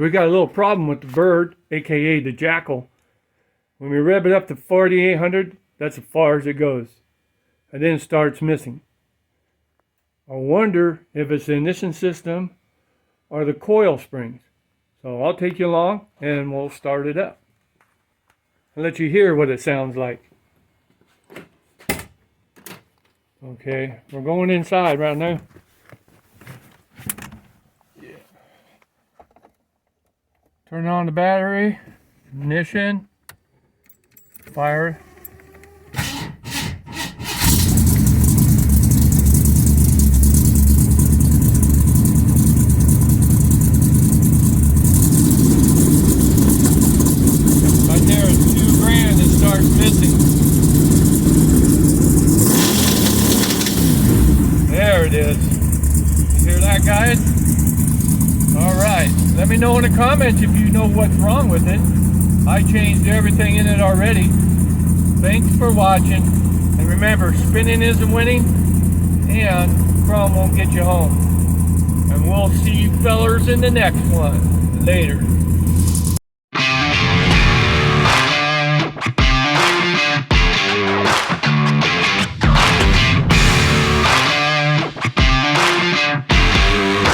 we got a little problem with the bird, aka the jackal. When we rev it up to 4800, that's as far as it goes. And then it starts missing. I wonder if it's the ignition system or the coil springs. So I'll take you along and we'll start it up. I'll let you hear what it sounds like. Okay, we're going inside right now. Yeah. Turn on the battery, ignition, fire. Right there is 2 grand that starts missing. There it is. You hear that, guys? Alright, let me know in the comments if you know what's wrong with it. I changed everything in it already. Thanks for watching. And remember, spinning isn't winning, and chrome won't get you home. And we'll see you fellers in the next one. Later.